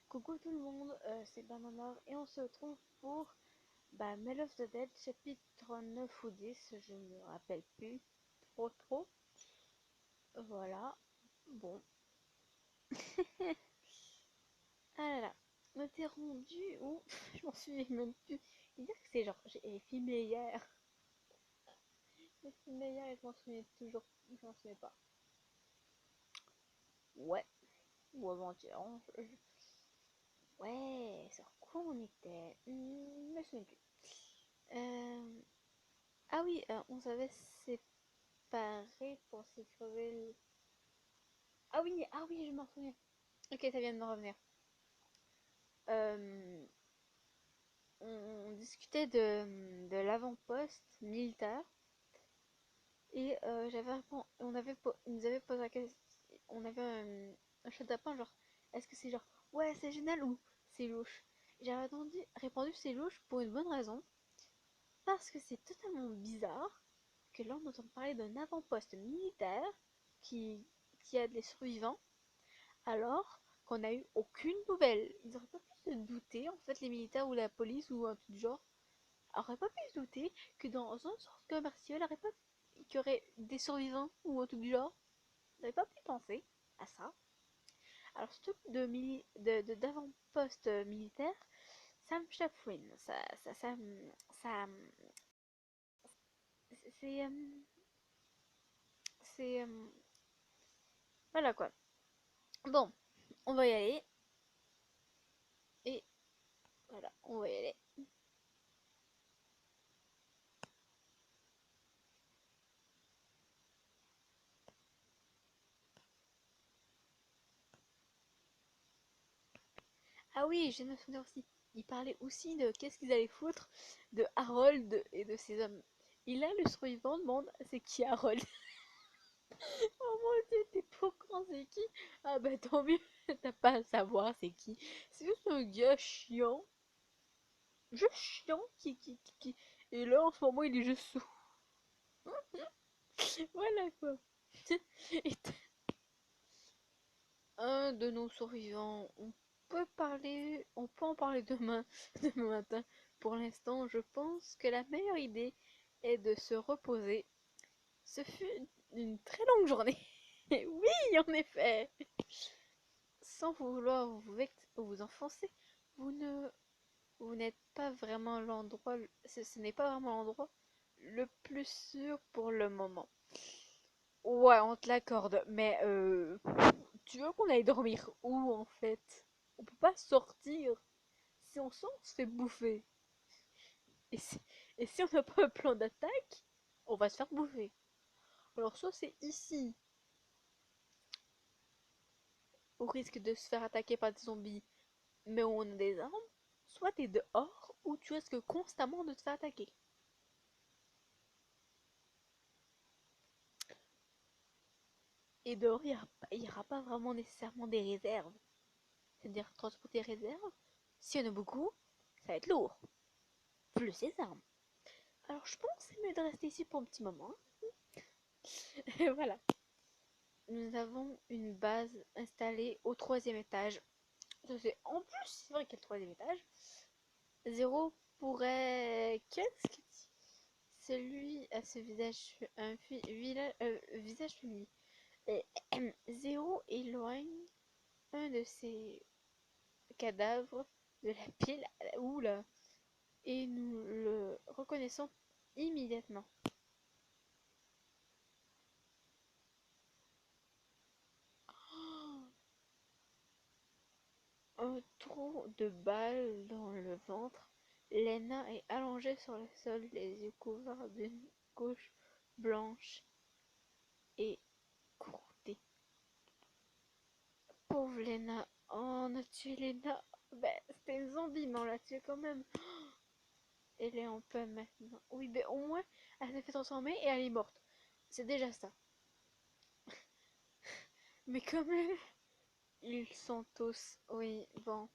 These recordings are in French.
Coucou tout le monde, c'est Banana et on se retrouve pour Mail of the Dead chapitre 9 ou 10, je ne me rappelle plus trop. Voilà, bon. Ah là là, on était rendu où? Je m'en souviens même plus. Il dit que c'est genre, j'ai filmé hier. J'ai filmé hier et je m'en souviens toujours, je m'en souviens pas. Ouais, ou avant-hier. Ouais, sur quoi on était? Je me souviens plus. Euh, Ah oui, on s'avait séparés pour se crever ah oui, je m'en souviens. Ok, ça vient de me revenir. Euh, on discutait de l'avant-poste militaire et il nous avait posé la question, on avait un chat tapin genre, est-ce que c'est genre, ouais, c'est génial ou c'est louche? J'avais répondu c'est louche pour une bonne raison, parce que c'est totalement bizarre que là on entend parler d'un avant-poste militaire qui, qui a des survivants, alors qu'on n'a eu aucune nouvelle. Ils n'auraient pas pu se douter, en fait, les militaires ou la police ou un truc du genre, n'auraient pas pu se douter que dans un centre commercial, qu'il y aurait des survivants ou un truc du genre. Ils n'avaient pas pu penser à ça. Alors, ce truc d'avant-poste militaire, ça me chafouine. Ça, c'est, c'est, voilà quoi. Bon, on va y aller. Et voilà, on va y aller. Ah oui, je me souviens aussi. Il parlait aussi de qu'est-ce qu'ils allaient foutre de Harold et de ses hommes. Et là, le survivant demande c'est qui Harold? Oh mon dieu, t'es pas au courant c'est qui? Ah bah tant mieux, t'as pas à savoir c'est qui. C'est juste un gars chiant. Juste chiant qui. Et là, en ce moment, il est juste sous. Voilà quoi. Et un de nos survivants. On peut en parler demain, demain matin. Pour l'instant, je pense que la meilleure idée est de se reposer. Ce fut une très longue journée. Oui, en effet. Sans vouloir vous enfoncer, vous ne, vous n'êtes pas vraiment ce n'est pas vraiment l'endroit le plus sûr pour le moment. Ouais, on te l'accorde, mais tu veux qu'on aille dormir où en fait? On peut pas sortir. Si on sort, on se fait bouffer. Et si, et si on n'a pas un plan d'attaque, on va se faire bouffer. Alors soit c'est ici, au risque de se faire attaquer par des zombies, mais où on a des armes, soit t'es dehors, où tu risques constamment de te faire attaquer. Et dehors, il y aura pas vraiment nécessairement des réserves. C'est-à-dire transporter des réserves, s'il y en a beaucoup, ça va être lourd. Plus les armes. Alors je pense que c'est mieux de rester ici pour un petit moment. Et voilà. Nous avons une base installée au troisième étage. En plus, c'est vrai qu'il y a le troisième étage. Zéro pourrait. Qu'est-ce que dit? Celui à ce visage, visage féminin. Et Zéro éloigne un de ces cadavres de la pile. Oula. Et nous le reconnaissons immédiatement. Un trou de balle dans le ventre. Lena est allongée sur le sol, les yeux couverts d'une couche blanche et croûtée. Pauvre Lena. Oh, on a tué Lena. Ben, c'était une zombie, mais on l'a tuée quand même. Elle est en paix maintenant. Oui, mais au moins, elle s'est fait transformer et elle est morte. C'est déjà ça. Mais quand même, ils sont tous. Oui, bon.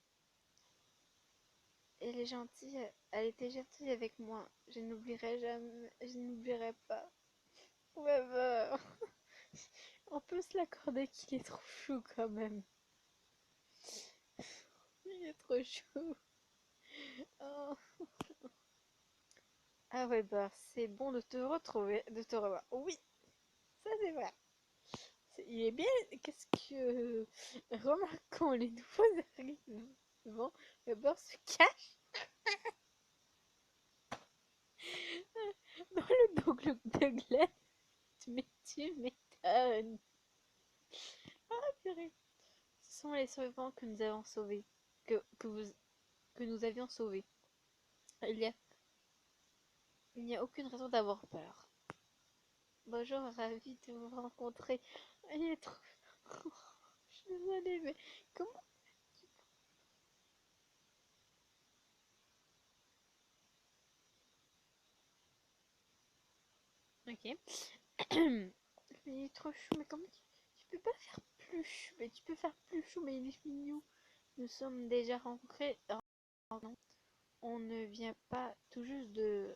Elle est gentille. Elle était gentille avec moi. Je n'oublierai jamais. Je n'oublierai pas. Weber. On peut se l'accorder qu'il est trop chou quand même. Il est trop chou. Oh. Ah ouais, bah, c'est bon de te retrouver, de te revoir. Oui, ça c'est vrai. Il est bien. Qu'est-ce que. Remarquons les nouveaux arrivants. Le beurre se cache dans le double de glace. Mais tu m'étonnes. Ah, purée. Ce sont les survivants que nous avons sauvés. Que nous avions sauvés. Il y a, il n'y a aucune raison d'avoir peur. Bonjour, ravi de vous rencontrer. Il est trop. Je suis désolée, mais comment. Ok. Mais il est trop chou, mais comment tu peux pas faire plus chou? Mais tu peux faire plus chou, mais il est mignon. Nous sommes déjà rencontrés. Oh non, on ne vient pas tout juste de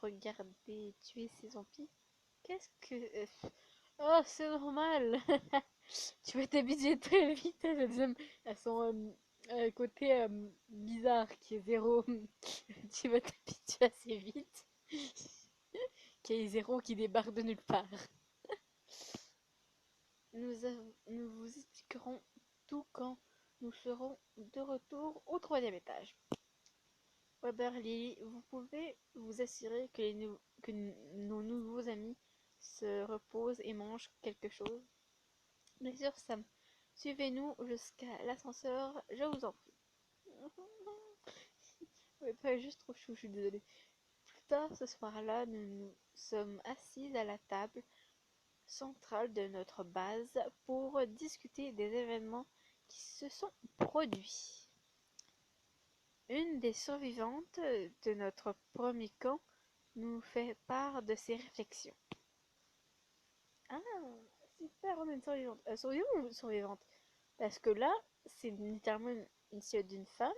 regarder tuer ces zombies. Qu'est-ce que. Oh, c'est normal! Tu vas t'habituer très vite à son côté bizarre qui est zéro. Tu vas t'habituer assez vite. Qui est zéro qui débarque de nulle part. Nous vous expliquerons tout quand nous serons de retour au troisième étage. Weber, Lily, vous pouvez vous assurer que, que nos nouveaux amis se reposent et mangent quelque chose? Bien sûr, Sam. Suivez-nous jusqu'à l'ascenseur, je vous en prie. Weber est juste trop chou, je suis désolée. Plus tard ce soir-là, nous nous sommes assis à la table centrale de notre base pour discuter des événements qui se sont produits. Une des survivantes de notre premier camp nous fait part de ses réflexions. Ah, super, on a une survivante. Survivante ou survivante? Parce que là, c'est littéralement une silhouette d'une femme,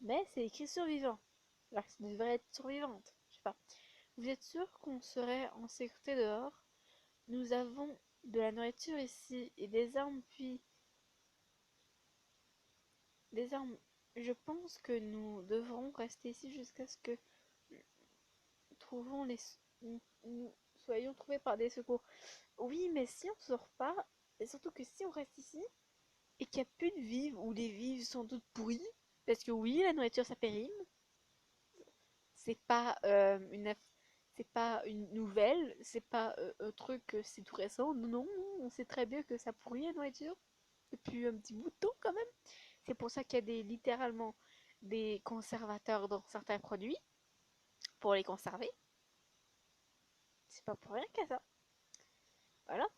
mais c'est écrit survivant. Alors que ça devrait être survivante. Je sais pas. Vous êtes sûr qu'on serait en sécurité dehors? Nous avons de la nourriture ici et des armes, puis des armes. Je pense que nous devrons rester ici jusqu'à ce que trouvons les nous soyons trouvés par des secours. Oui, mais si on sort pas, et surtout que si on reste ici et qu'il n'y a plus de vivres ou les vivres sont toutes pourries, parce que oui, la nourriture ça périme, c'est pas c'est pas une nouvelle, c'est pas un truc, c'est tout récent. Non, non, on sait très bien que ça pourrit la nourriture depuis un petit bout de temps quand même. C'est pour ça qu'il y a littéralement des conservateurs dans certains produits pour les conserver. C'est pas pour rien qu'il y a ça. Voilà.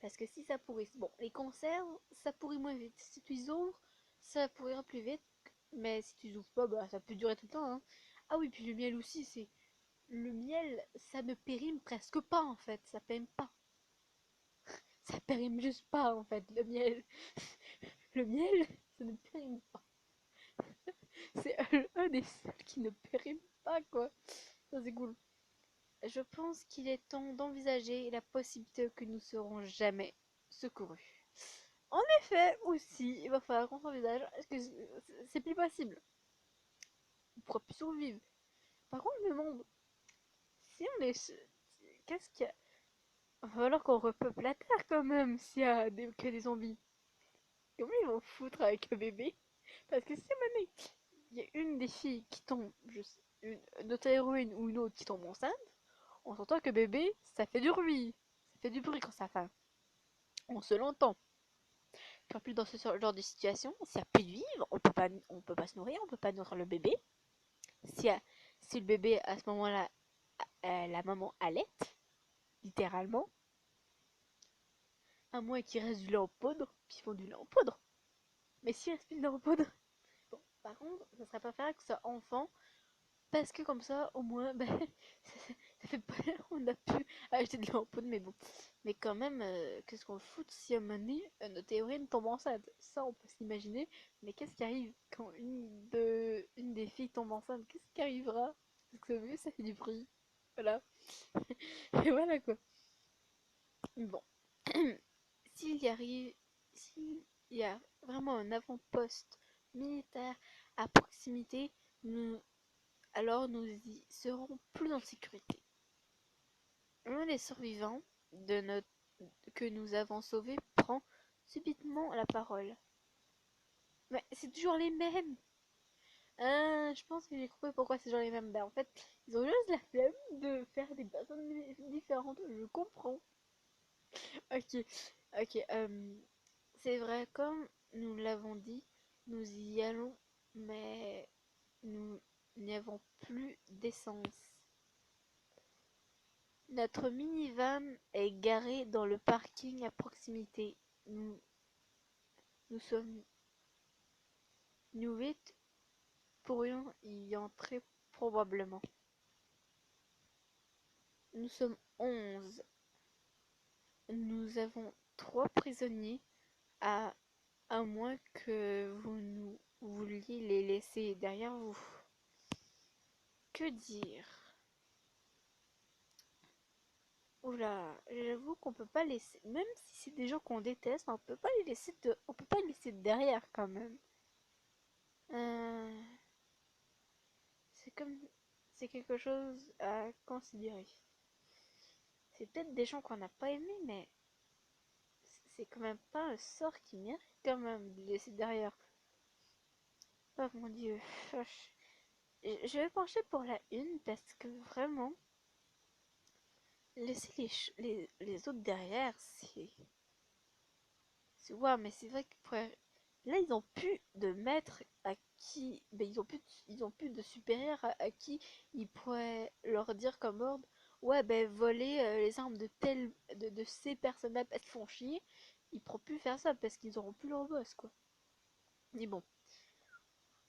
Parce que si ça pourrit, bon, les conserves, ça pourrit moins vite. Si tu les ouvres, ça pourrira plus vite. Mais si tu les ouvres pas, bah, ça peut durer tout le temps, hein. Ah oui, puis le miel aussi, c'est. Le miel, ça ne périme presque pas en fait. Ça périme pas. Ça périme juste pas en fait, le miel. Le miel, ça ne périme pas. C'est un des seuls qui ne périme pas, quoi. Ça, c'est cool. Je pense qu'il est temps d'envisager la possibilité que nous serons jamais secourus. En effet, aussi, il va falloir qu'on s'envisage. Est-ce que c'est plus possible? On pourra plus survivre. Par contre, je me demande, si on est. Qu'est-ce qu'il y a? Il va falloir qu'on repeuple la Terre quand même, s'il y a que des zombies. Comment ils vont foutre avec un bébé? Parce que si à un moment donné, il y a une des filles qui tombe, notre héroïne ou une autre qui tombe enceinte, on s'entend que bébé, ça fait du bruit. Ça fait du bruit quand ça fait. On se l'entend. En plus, dans ce genre de situation, s'il n'y a plus de vivre, on peut pas se nourrir, on peut pas nourrir le bébé. Si, si le bébé, à ce moment-là, la maman allait, littéralement, à moins qu'il reste du lait en poudre, puis ils font du lait en poudre. Mais s'il reste plus de lait en poudre, bon, par contre, ça serait préférable que ce soit enfant, parce que comme ça, au moins, ben, ça fait pas, on a pu acheter de lait en poudre, mais bon. Mais quand même, qu'est-ce qu'on fout si à un moment donné, notre héroïne tombe enceinte? Ça, on peut s'imaginer. Mais qu'est-ce qui arrive quand une des filles tombe enceinte? Qu'est-ce qui arrivera? Parce que vu, ça fait du bruit. Voilà. Et voilà quoi. Bon. S'il y arrive. Si. il y a vraiment un avant-poste militaire à proximité, alors nous y serons plus en sécurité. L'un des survivants de notre que nous avons sauvé prend subitement la parole. Mais c'est toujours les mêmes. Je pense que j'ai compris pourquoi c'est toujours les mêmes. Ben, en fait, ils ont juste la flemme de faire des personnes différentes. Je comprends. Ok, ok. C'est vrai, comme nous l'avons dit, nous y allons, mais nous n'y avons plus d'essence. Notre minivan est garé dans le parking à proximité. Nous sommes nous 8 pourrions y entrer probablement. Nous sommes 11. Nous avons 3 prisonniers, à, à moins que vous nous vouliez les laisser derrière vous. Que dire? Oula, j'avoue qu'on peut pas laisser, même si c'est des gens qu'on déteste, on peut pas les laisser derrière quand même. Euh, c'est comme, c'est quelque chose à considérer. C'est peut-être des gens qu'on n'a pas aimés, mais c'est quand même pas un sort qui mérite quand même de laisser derrière. Oh mon dieu. Je vais pencher pour la une parce que vraiment, laisser les autres derrière, ouais, mais c'est vrai que là, ils ont plus de maître à qui. Ben, ils ont plus de supérieur à qui ils pourraient leur dire comme ordre. Ouais, ben, voler les armes de ces personnes-là parce qu'ils font chier. Ils pourront plus faire ça parce qu'ils auront plus leur boss, quoi. Mais bon,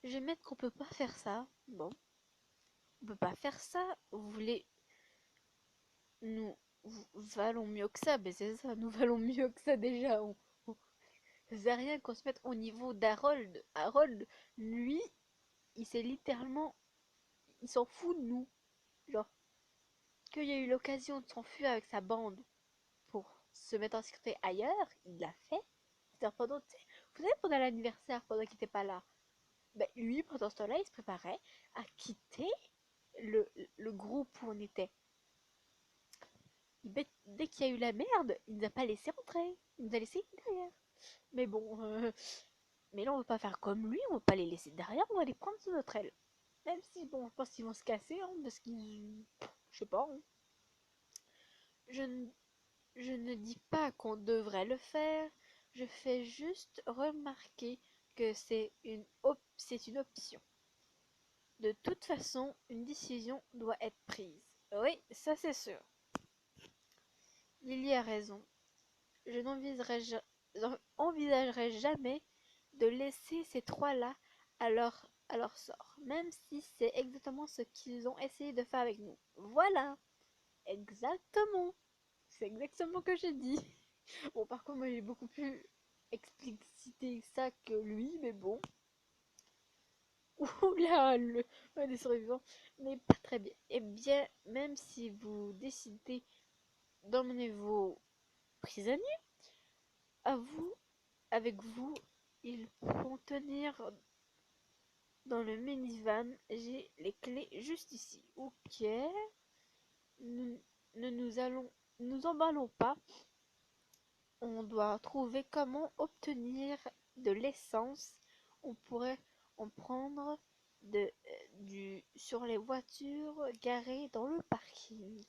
je vais mettre qu'on peut pas faire ça. Bon, on peut pas faire ça. Vous voulez. Nous valons mieux que ça. Ben, c'est ça, nous valons mieux que ça déjà. C'est rien qu'on se mette au niveau d'Harold. Harold, lui, il s'est littéralement. Il s'en fout de nous. Genre, qu'il y a eu l'occasion de s'enfuir avec sa bande pour se mettre en sécurité ailleurs, il l'a fait. C'est-à-dire pendant, tu sais, vous savez, pendant l'anniversaire, pendant qu'il était pas là, ben, lui, pendant ce temps-là, il se préparait à quitter le, le groupe où on était. Dès qu'il y a eu la merde, il nous a pas laissé rentrer. Il nous a laissé derrière. Mais bon, mais là, on veut pas faire comme lui, on veut pas les laisser derrière, on va les prendre sous notre aile. Même si, bon, je pense qu'ils vont se casser, hein, parce qu'ils. Je sais pas. Hein. Je, je ne dis pas qu'on devrait le faire, je fais juste remarquer que c'est une option. De toute façon, une décision doit être prise. Oui, ça c'est sûr. Lily a raison. Je n'envisagerai jamais de laisser ces trois-là à leur sort, même si c'est exactement ce qu'ils ont essayé de faire avec nous. Voilà, exactement. C'est exactement ce que j'ai dit. Bon, par contre, moi j'ai beaucoup plus explicité ça que lui, mais bon. Oula, un des survivants n'est pas très bien. Eh bien, même si vous décidez d'emmener vos prisonniers, à vous, avec vous, ils pourront tenir dans le minivan. J'ai les clés juste ici. Ok. Nous ne nous emballons pas. On doit trouver comment obtenir de l'essence. On pourrait en prendre sur les voitures garées dans le parking.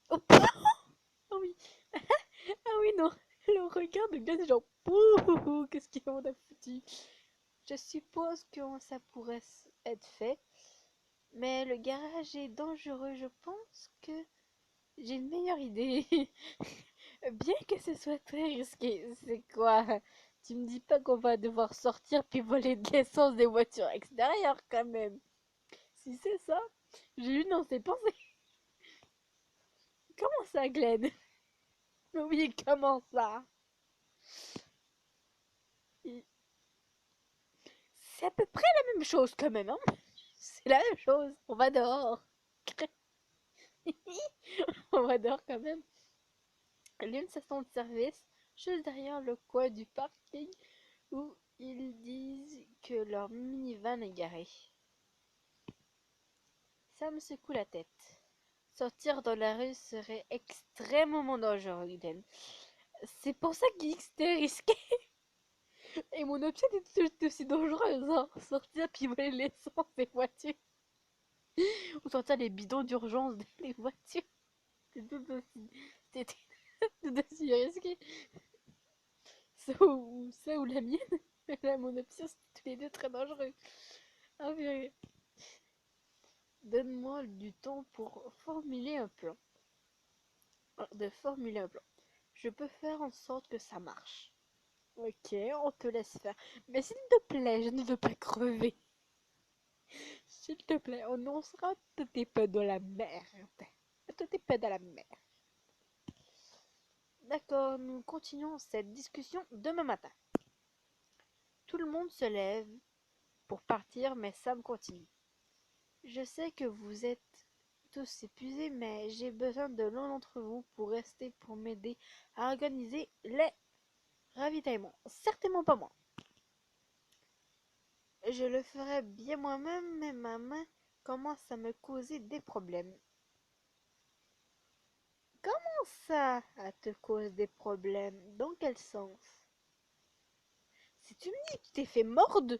Oh, ah oui, ah oui, non. Le regard de Glenn, genre, pouh, qu'est-ce qu'on a foutu? Je suppose que ça pourrait être fait, mais le garage est dangereux. Je pense que j'ai une meilleure idée. Bien que ce soit très risqué, c'est quoi? Tu me dis pas qu'on va devoir sortir puis voler de l'essence des voitures extérieures quand même. Si c'est ça, j'ai eu dans ses pensées. Comment ça, Glenn? Oui, comment ça? C'est à peu près la même chose quand même, hein? C'est la même chose. On va dehors. On va dehors quand même. L'une station de service. juste derrière le coin du parking où ils disent que leur minivan est garé. Sam secoue la tête. Sortir dans la rue serait extrêmement dangereux, Glenn. C'est pour ça qu'il dit que c'était risqué. Et mon option était tout aussi dangereuse, hein. Sortir puis voler l'essence des voitures. Ou sortir les bidons d'urgence des voitures. C'est c'était tout aussi risqué. Ça ou la mienne. Là, mon option, c'était tous les deux très dangereux. Ah, purée. Donne-moi du temps pour formuler un plan. Je peux faire en sorte que ça marche. Ok, on te laisse faire. Mais s'il te plaît, je ne veux pas crever. S'il te plaît, on annoncera tous tes pas dans la merde. Tous tes pas dans la merde. D'accord, nous continuons cette discussion demain matin. Tout le monde se lève pour partir, mais Sam continue. Je sais que vous êtes tous épuisés, mais j'ai besoin de l'un d'entre vous pour rester pour m'aider à organiser les ravitaillements. Certainement pas moi. Je le ferai bien moi-même, mais ma main commence à me causer des problèmes. Comment ça, à te cause des problèmes? Dans quel sens? Si tu me dis que tu t'es fait mordre,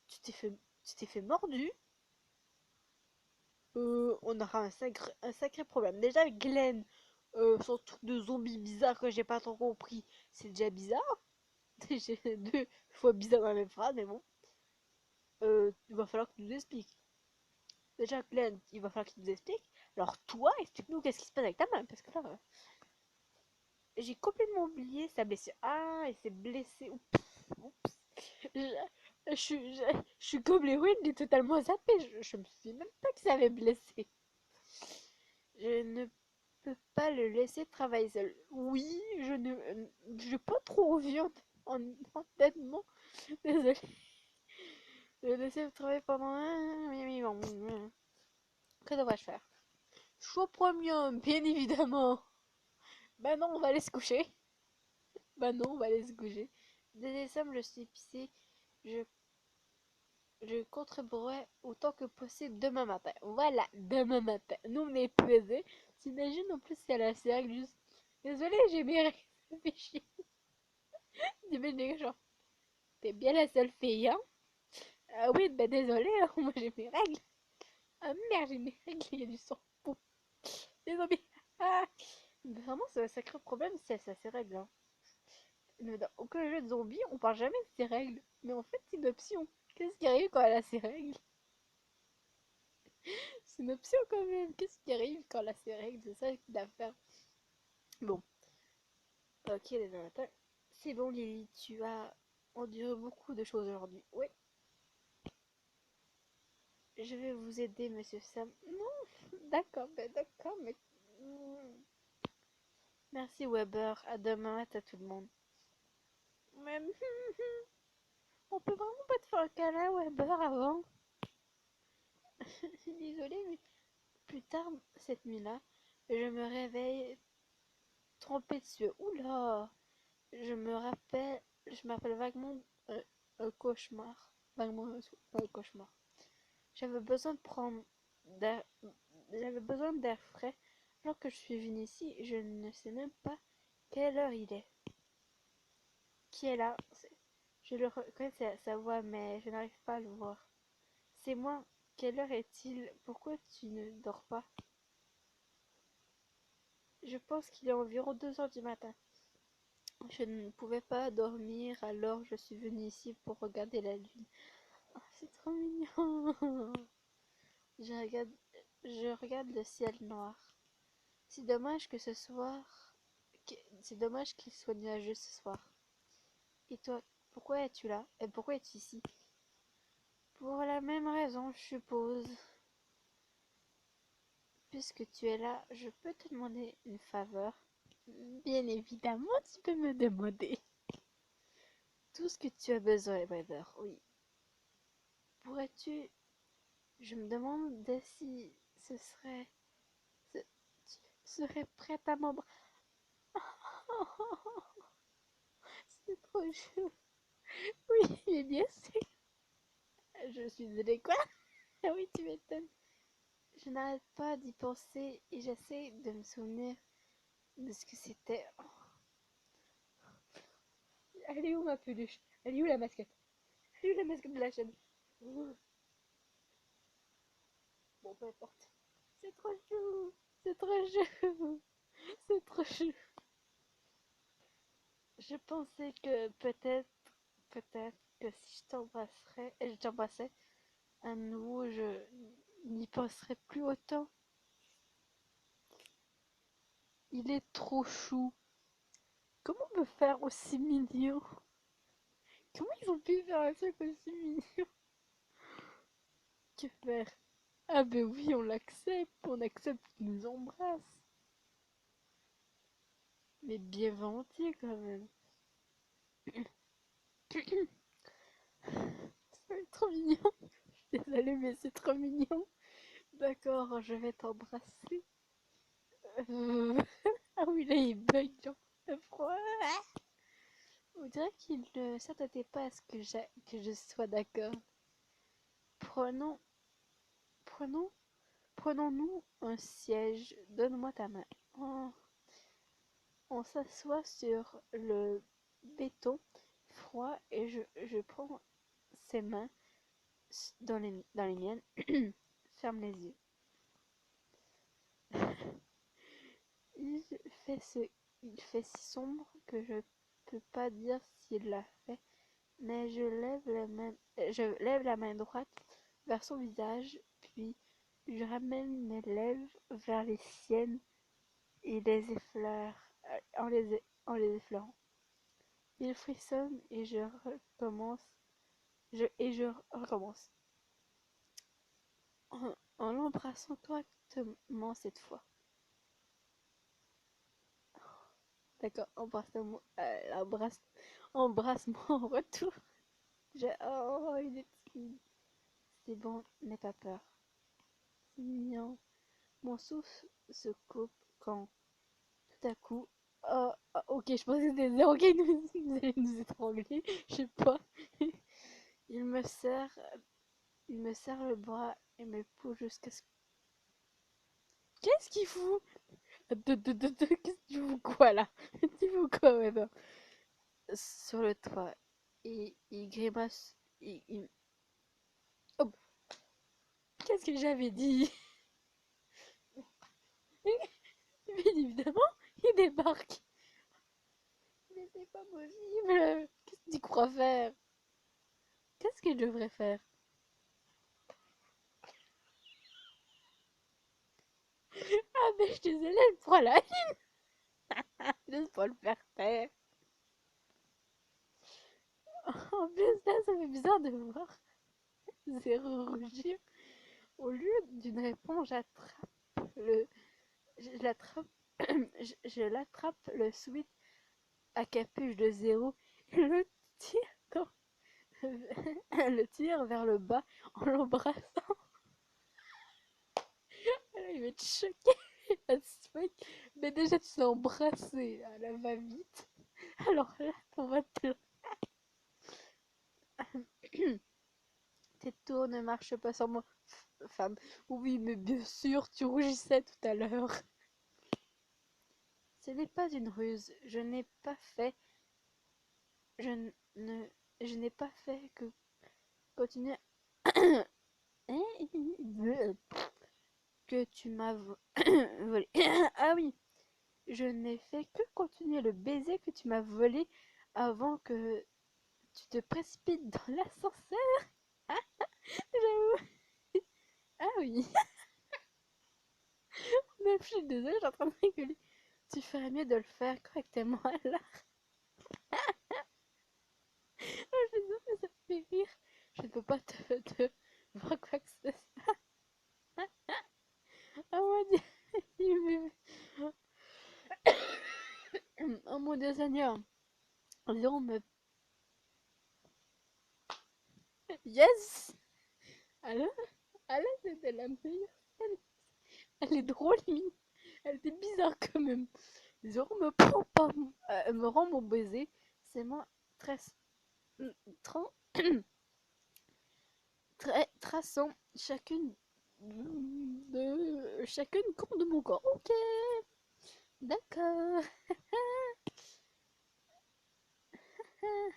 tu t'es fait mordu, on aura un sacré problème. Déjà, Glenn, son truc de zombie bizarre que j'ai pas trop compris, c'est déjà bizarre. J'ai deux fois bizarre dans la même phrase, mais bon. Il va falloir que tu nous expliques. Déjà, Glenn, il va falloir qu'il nous explique. Alors, toi, explique-nous qu'est-ce qui se passe avec ta main, parce que là, j'ai complètement oublié sa blessure. Ah, il s'est blessé. Oups, oups. Je suis comme l'héroïne, j'ai totalement zappé. Je me souviens même pas que ça avait blessé. Je ne peux pas le laisser travailler seul. Oui, je ne. J'ai pas trop envie honnêtement. Désolée. De le laisser travailler pendant. Que devrais-je faire? Choix premium, bien évidemment. Bah non, on va aller se coucher. Bah non, on va aller se coucher. Désolé Sam, je suis épicée. Je Je contribuerai autant que possible demain matin. Voilà, demain matin. Nous, on est pesés. T'imagines en plus si elle a ses règles juste. Désolée, j'ai mes règles. Ça fait chier. T'imagines, genre, t'es bien la seule fille, hein? Ah oui, bah désolée, hein, moi j'ai mes règles. Ah merde, j'ai mes règles, il y a du sang. Bon, désolée. Ah. Vraiment, c'est un sacré problème si elle a ses règles. Hein. Dans aucun jeu de zombies, on parle jamais de ses règles. Mais en fait, c'est une option. Qu'est-ce qui arrive quand elle a ses règles? C'est une option quand même. Qu'est-ce qui arrive quand la ses règles? C'est ça qu'il a à faire. Bon, ok les matin. C'est bon Lily, tu as enduré beaucoup de choses aujourd'hui. Oui, je vais vous aider monsieur Sam. Non, d'accord, ben d'accord, mais... Merci Weber, à demain matin tout le monde. Mais on peut vraiment pas te faire un câlin Weber avant? Désolée, mais plus tard cette nuit-là, je me réveille trempée de sueur. Oula! Je me rappelle vaguement un cauchemar. Vaguement un cauchemar. J'avais besoin de prendre d'air, j'avais besoin d'air frais. Alors que je suis venue ici, je ne sais même pas quelle heure il est. Qui est là? Je le reconnais sa voix, mais je n'arrive pas à le voir. C'est moi. Quelle heure est-il? Pourquoi tu ne dors pas? Je pense qu'il est environ 2 heures du matin. Je ne pouvais pas dormir, alors je suis venue ici pour regarder la lune. Oh, c'est trop mignon. Je regarde, je regarde le ciel noir. C'est dommage que ce soir, c'est dommage qu'il soit nuageux ce soir. Et toi, pourquoi es-tu là? Et pourquoi es-tu ici? Pour la même raison, je suppose. Puisque tu es là, je peux te demander une faveur. Bien évidemment, tu peux me demander tout ce que tu as besoin, Weather. Oui. Pourrais-tu... Je me demande si ce serait... Tu serais prête à m'embrasser. C'est trop chou. Oui, mais bien sûr. Je suis désolée, quoi? Ah oui, tu m'étonnes. Je n'arrête pas d'y penser et j'essaie de me souvenir de ce que c'était. Elle est où ma peluche? Elle est où la mascotte? Elle est où la mascotte de la chaîne? Bon, peu importe. C'est trop chou. C'est trop chou. C'est trop chou. Je pensais que peut-être que si je t'embrassais à nouveau, je n'y penserais plus autant. Il est trop chou. Comment me faire aussi mignon? Comment ils ont pu faire un truc aussi mignon? Que faire? Ah ben oui, on accepte qu'ils nous embrassent. Mais bien volontiers quand même. C'est trop mignon. Désolée, mais c'est trop mignon. D'accord, je vais t'embrasser. Euh, Ah oui, là il bug, genre, le froid. On dirait qu'il ne s'attendait pas à ce que je sois d'accord. Prenons, prenons, prenons-nous un siège. Donne-moi ta main. On s'assoit sur le béton froid et je prends ses mains dans les miennes. Ferme les yeux. Il il fait si sombre que je peux pas dire s'il l'a fait, mais je lève la main droite vers son visage, puis je ramène mes lèvres vers les siennes et les effleure en les effleurant. Il frissonne et je recommence en l'embrassant correctement cette fois. D'accord, embrasse-moi en retour. Oh, il est timide. C'est bon, n'aie pas peur. C'est mignon. Mon souffle se coupe quand, tout à coup, ok, je pensais que c'était zéro qui nous allait nous étrangler. Je sais pas. Il me serre, il me serre le bras et me pousse jusqu'à ce. Qu'est-ce qu'il fout? Qu'est-ce que tu fous quoi là? Tu fous quoi maintenant? Sur le toit. Et il grimace. Oh, qu'est-ce que j'avais dit? Bien évidemment, il débarque. Mais c'est pas possible. Qu'est-ce que tu crois faire? Qu'est-ce qu'il devrait faire? Ah, mais je suis désolée, elle prend la ligne. Laisse pas le faire faire. En plus, là, ça fait bizarre de voir Zéro rougir. Au lieu d'une réponse, le, je l'attrape, je l'attrape le sweat à capuche de Zéro et le tire, le tire vers le bas en l'embrassant. Il va être choqué. Mais déjà, tu l'as embrassé. Elle va vite. Alors là, on va te. Tes tours ne marchent pas sans moi. Femme. Oui, mais bien sûr, tu rougissais tout à l'heure. Ce n'est pas une ruse. Je ne. Je n'ai pas fait que continuer. Que tu m'as volé. Ah oui, je n'ai fait que continuer le baiser que tu m'as volé avant que tu te précipites dans l'ascenseur. J'avoue. Ah oui. Même je suis désolée, je suis en train de rigoler. Tu ferais mieux de le faire correctement là. Je suis désolée, ça me fait rire. Je ne peux pas te voir quoi que ce soit. Oh mon dieu. Oh mon dieu Seigneur. Léon me. Yes. Alors, alors c'était la meilleure scène. Elle est drôle, limite. Elle était bizarre quand même. Zoro me prend pas, me rend mon baiser. Ses mains tra- traçant chacune courbe de mon corps. Ok, d'accord.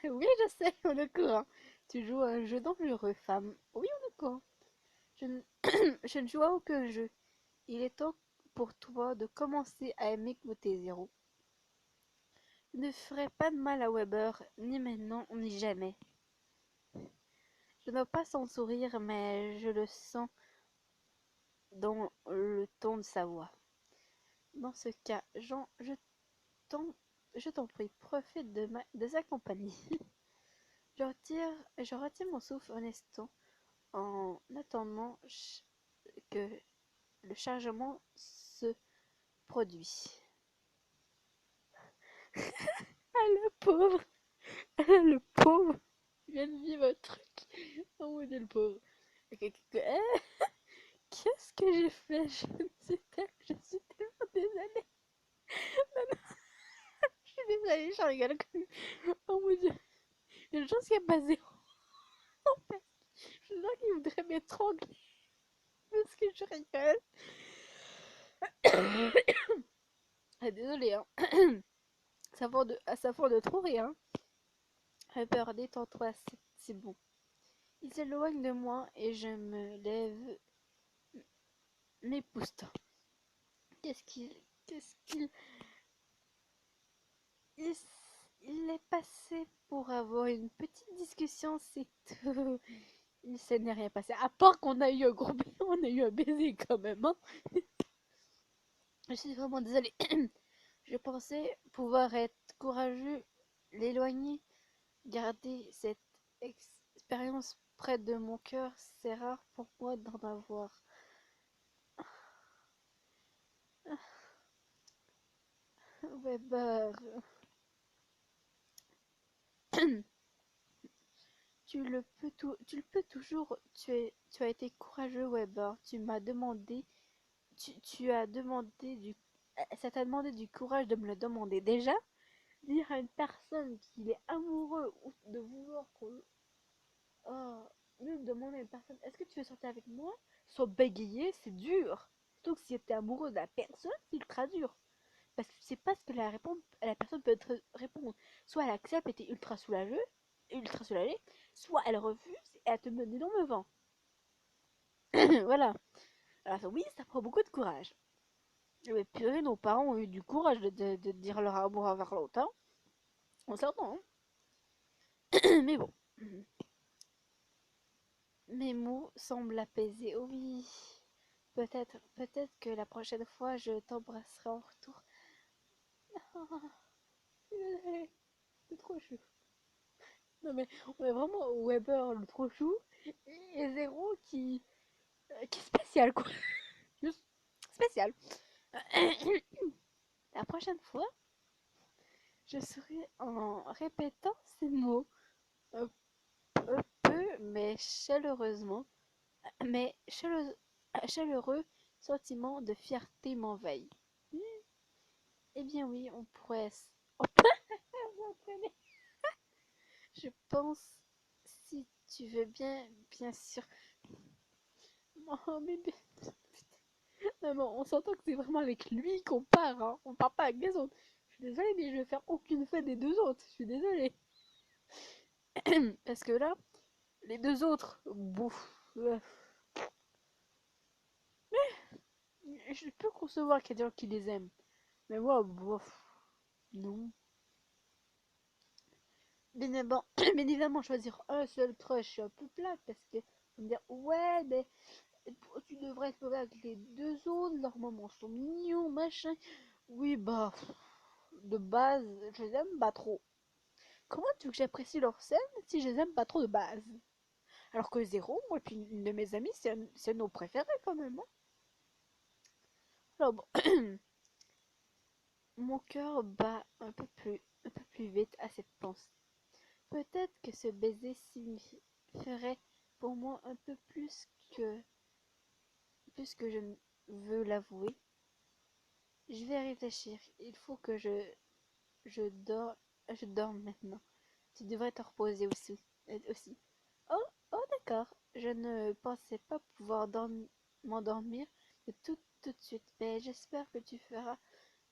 Oui, je sais, on est courant. Tu joues à un jeu dangereux, femme. Oui, on est courant. Je ne, je ne joue à aucun jeu. Il est temps pour toi de commencer à aimer tes zéros. Je ne ferai pas de mal à Weber, ni maintenant, ni jamais. Je ne vois pas son sourire, mais je le sens dans le ton de sa voix. Dans ce cas, Jean, t'en, je t'en prie, profite de sa compagnie. Je retire mon souffle un instant en attendant que le chargement se produit. Ah, le pauvre! Ah, le pauvre! Il vient de vivre un truc. Oh mon dieu, le pauvre. Qu'est-ce que j'ai fait? Je suis tellement désolée. Je suis désolée, je rigole comme... Oh mon dieu. Il y a une chose qui est passée. En fait, je sens qu'il voudrait m'étrangler. Parce que je rigole. Ah, désolée, hein. À sa de trop rire. Hein. Peur, détends-toi, c'est bon. Il s'éloigne de moi et je me lève, m'époustant. Qu'est-ce qu'il, il, il est passé pour avoir une petite discussion, c'est tout. Il s'est n'est rien passé. À part qu'on a eu un gros baiser, on a eu un baiser quand même. Hein. Je suis vraiment désolée. Je pensais pouvoir être courageux, l'éloigner, garder cette expérience près de mon cœur. C'est rare pour moi d'en avoir. Weber, tu le peux toujours. Tu as été courageux, Weber. Tu as demandé ça t'a demandé du courage de me le demander. Déjà, dire à une personne qu'il est amoureux ou de vouloir qu'on, oh, même demander à une personne, est-ce que tu veux sortir avec moi? Sans bégayer, c'est dur. Surtout que si tu es amoureux de la personne, c'est ultra dur. Parce que tu sais pas ce que la personne peut te répondre. Soit elle accepte et t'es ultra soulagée, soit elle refuse et elle te met d'énormes vent. Voilà. Alors oui, ça prend beaucoup de courage. Mais purée, nos parents ont eu du courage de dire leur amour envers l'autre. Hein. On s'entend. Hein. Mais bon. Mes mots semblent apaiser. Oh oui. Peut-être que la prochaine fois, je t'embrasserai en retour. C'est trop chou. Non mais on est vraiment Weber le trop chou et Zéro qui est spécial quoi. Juste spécial. La prochaine fois, je serai en répétant ces mots un peu mais chaleureusement, mais chaleureux sentiment de fierté m'envahit. Eh bien oui, on pourrait s'entraîner. Je pense, si tu veux bien, bien sûr. Oh bébé. Non, mais on s'entend que c'est vraiment avec lui qu'on part, hein. On part pas avec les autres. Je suis désolée, mais je vais faire aucune fête des deux autres. Je suis désolée. Parce que là, les deux autres, bouf. Je peux concevoir qu'il y a des gens qui les aiment. Mais moi, bof. Non. Bien évidemment, choisir un seul crush, je suis un peu plate parce que on me dire ouais, mais tu devrais être avec les deux autres, leurs moments sont mignons, machin. Oui, bah, de base, je les aime pas trop. Comment tu veux que j'apprécie leur scène si je les aime pas trop de base? Alors que Zéro, moi, puis une de mes amies, c'est nos préférés quand même. Hein. Alors bon, mon cœur bat un peu plus vite à cette pensée. Peut-être que ce baiser signifierait pour moi un peu plus que je ne veux l'avouer. Je vais réfléchir. Il faut que je dorme maintenant. Tu devrais te reposer aussi. Oh, oh d'accord. Je ne pensais pas pouvoir m'endormir tout de suite, mais j'espère que tu feras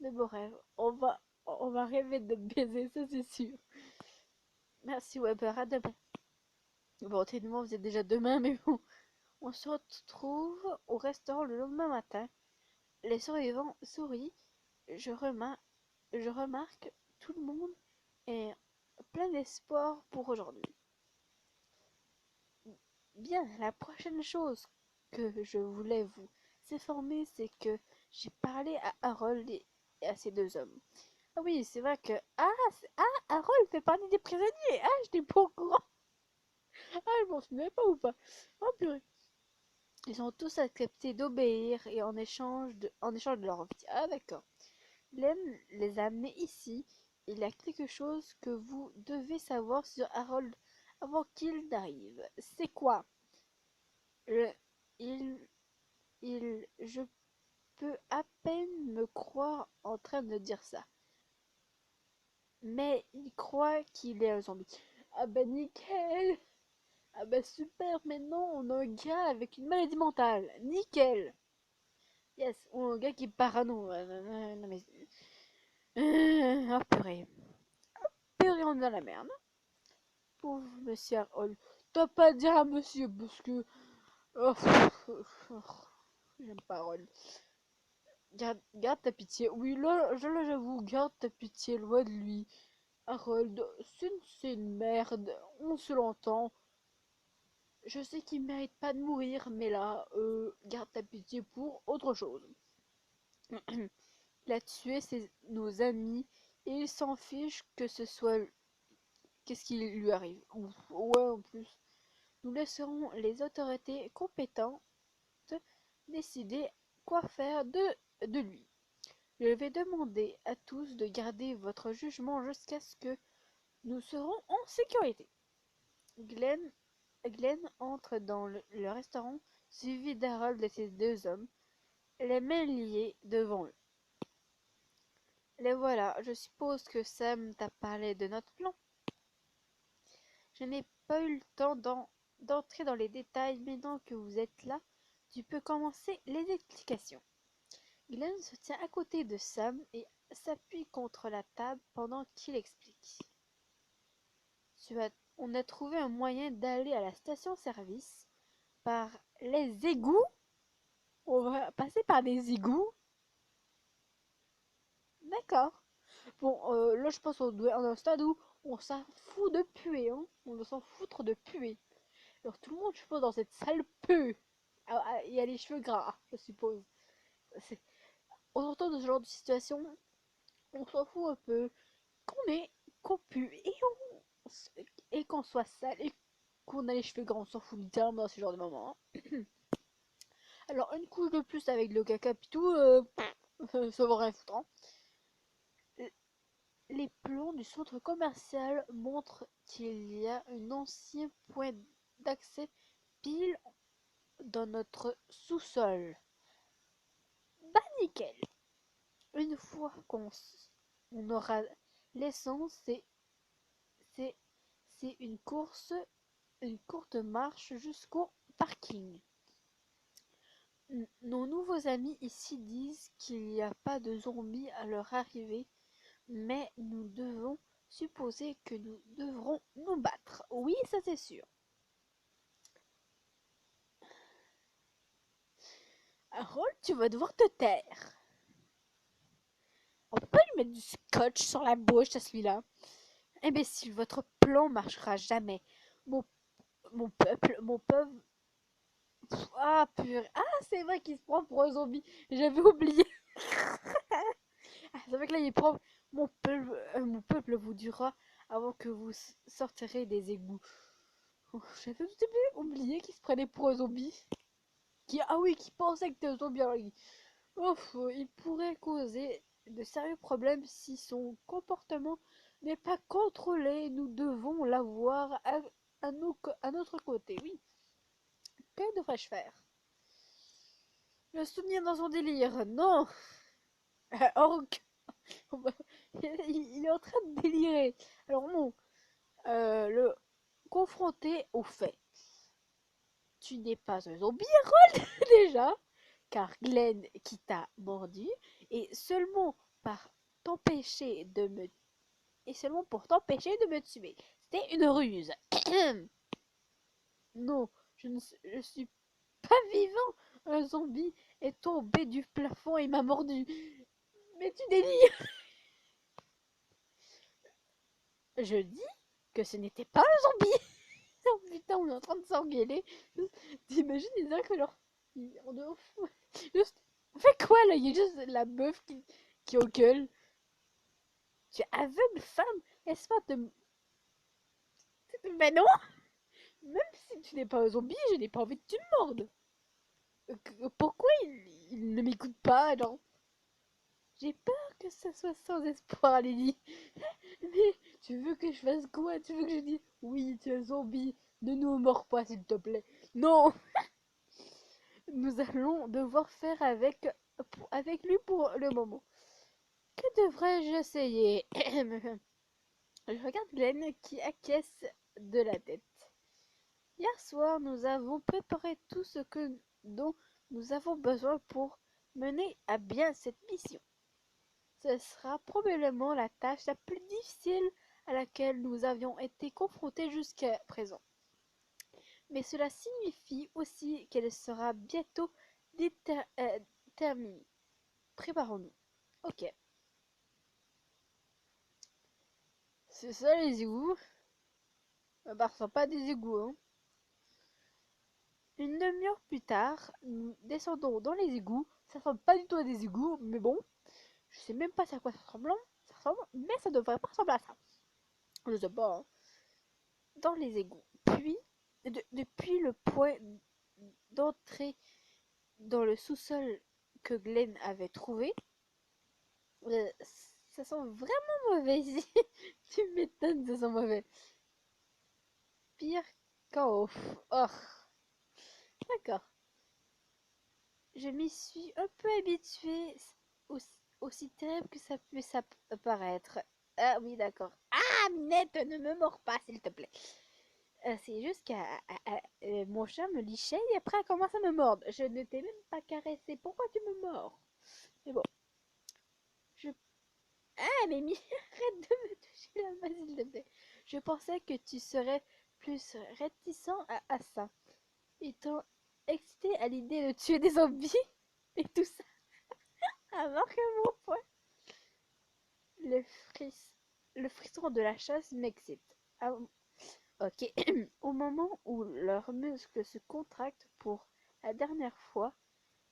de beaux rêves. On va rêver de baiser, ça c'est sûr. Merci Weber, à demain. Bon, techniquement, vous êtes déjà demain, mais bon. On se retrouve au restaurant le lendemain matin. Les survivants sourient. Je remarque tout le monde est plein d'espoir pour aujourd'hui. Bien, la prochaine chose que je voulais vous informer, c'est que j'ai parlé à Harold et à ces deux hommes. Ah oui, c'est vrai que... Harold fait partie des prisonniers. Ah, je n'étais pas au courant. Ah, je m'en souvenais pas ou pas. Oh purée. Ils ont tous accepté d'obéir et en échange de leur vie. Ah d'accord. Glenn les a amenés ici. Il y a quelque chose que vous devez savoir sur Harold avant qu'il n'arrive. C'est quoi? Le- il, je peux à peine me croire en train de dire ça. Mais il croit qu'il est un zombie. Ah bah nickel! Ah bah super, maintenant on a un gars avec une maladie mentale. Nickel! Yes, on a un gars qui est parano. Non mais... Oh purée. Purée, on est dans la merde. Pauvre monsieur Harold. T'as pas à dire à monsieur parce que... Oh, j'aime pas Harold. Garde ta pitié. Oui, là j'avoue, garde ta pitié, loin de lui. Harold, c'est une merde, on se l'entend. Je sais qu'il mérite pas de mourir, mais là, garde ta pitié pour autre chose. Il a tué nos amis et il s'en fiche que ce soit qu'est-ce qui lui arrive. Ouais, en plus. Nous laisserons les autorités compétentes décider quoi faire de lui. Je vais demander à tous de garder votre jugement jusqu'à ce que nous serons en sécurité. Glenn, Glenn entre dans le restaurant, suivi d'Harold et ses deux hommes, les mains liées devant eux. Les voilà, je suppose que Sam t'a parlé de notre plan. Je n'ai pas eu le temps d'entrer dans les détails, maintenant que vous êtes là, tu peux commencer les explications. Glenn se tient à côté de Sam et s'appuie contre la table pendant qu'il explique. On a trouvé un moyen d'aller à la station-service par les égouts. On va passer par des égouts. D'accord. Bon, là, je pense qu'on doit en un stade où on s'en fout de puer. Hein. On doit s'en foutre de puer. Alors, tout le monde, je pense, dans cette salle pue. Il y a les cheveux gras, je suppose. C'est- On entend de ce genre de situation, on s'en fout un peu. Qu'on est, qu'on pue et qu'on soit sale et qu'on a les cheveux gras, on s'en fout littéralement dans ce genre de moment. Alors, une couche de plus avec le caca pis tout, ça va rien foutre. Hein. Les plans du centre commercial montrent qu'il y a un ancien point d'accès pile dans notre sous-sol. Bah nickel. Une fois on aura l'essence, c'est une courte marche jusqu'au parking. Nos nouveaux amis ici disent qu'il n'y a pas de zombies à leur arrivée, mais nous devons supposer que nous devrons nous battre. Oui, ça c'est sûr. Harold, tu vas devoir te taire. On peut pas lui mettre du scotch sur la bouche à celui-là. Imbécile, votre plan marchera jamais. Mon, mon peuple... Ah, purée. Ah, c'est vrai qu'il se prend pour un zombie. J'avais oublié. Ah, c'est vrai que là, il prend... mon peuple vous durera avant que vous sortirez des égouts. Oh, j'avais tout oublié qu'il se prenait pour un zombie. Ah oui, qui pensait que t'es un zombie. Alors, il pourrait causer de sérieux problèmes si son comportement n'est pas contrôlé. Nous devons l'avoir à notre côté. Oui, que devrais-je faire? Le soutenir dans son délire. Non. Orc. Il est en train de délirer. Alors non. le confronter au fait. Tu n'es pas un zombie, Harold, déjà, car Glenn qui t'a mordu, et seulement par t'empêcher de me et seulement pour t'empêcher de me tuer. C'était une ruse. Non, je suis pas vivant. Un zombie est tombé du plafond et m'a mordu. Mais tu délires. Je dis que ce n'était pas un zombie. Oh putain, on est en train de s'engueuler. T'imagines les uns que leur... On est au fou. Juste... On fait quoi là? Il y a juste la meuf qui engueule. Tu es aveugle, femme. Laisse-moi te... Mais non. Même si tu n'es pas un zombie, je n'ai pas envie que tu me mordes. Pourquoi il ne m'écoute pas, genre? J'ai peur que ça soit sans espoir, Lily. Mais tu veux que je fasse quoi? Tu veux que je dise oui, tu es un zombie, ne nous mords pas, s'il te plaît. Non. Nous allons devoir faire avec lui pour le moment. Que devrais-je essayer? Je regarde Glenn qui acquiesce de la tête. Hier soir, nous avons préparé tout ce dont nous avons besoin pour mener à bien cette mission. Ce sera probablement la tâche la plus difficile à laquelle nous avions été confrontés jusqu'à présent. Mais cela signifie aussi qu'elle sera bientôt terminée. Préparons-nous. Ok. C'est ça les égouts. Bah, ce sont pas des égouts, hein. Une demi-heure plus tard, nous descendons dans les égouts. Ça ressemble pas du tout à des égouts, mais bon. Je sais même pas à quoi ça ressemble, mais ça devrait pas ressembler à ça. Je sais pas, hein. Dans les égouts. Puis, depuis le point d'entrée dans le sous-sol que Glenn avait trouvé, euh, ça sent vraiment mauvais ici. Tu m'étonnes, ça sent mauvais. Pire qu'en haut. Oh, d'accord. Je m'y suis un peu habituée, aussi terrible que ça puisse apparaître. Ah oui, d'accord. Ah, Minette, ne me mords pas, s'il te plaît. C'est juste que mon chat me lichait et après elle commence à me mordre. Je ne t'ai même pas caressé. Pourquoi tu me mords? Mais bon, je... Ah, Mimi, arrête de me toucher la main, s'il te plaît. Je pensais que tu serais plus réticent à ça. Étant excité à l'idée de tuer des zombies et tout ça. Alors que mon poing. Le, fris... le frisson de la chasse m'excite. Ah, ok. Au moment où leurs muscles se contractent pour la dernière fois,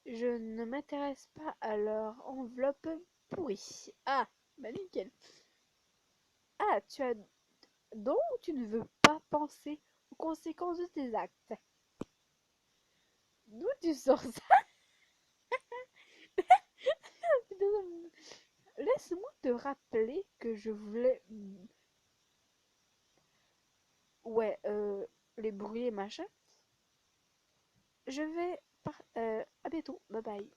je ne m'intéresse pas à leur enveloppe pourrie. Ah, bah nickel. Ah, donc tu ne veux pas penser aux conséquences de tes actes. D'où tu sors ça? Laisse-moi te rappeler que je voulais... Ouais, les bruits et machin. Je vais... À bientôt. Bye bye.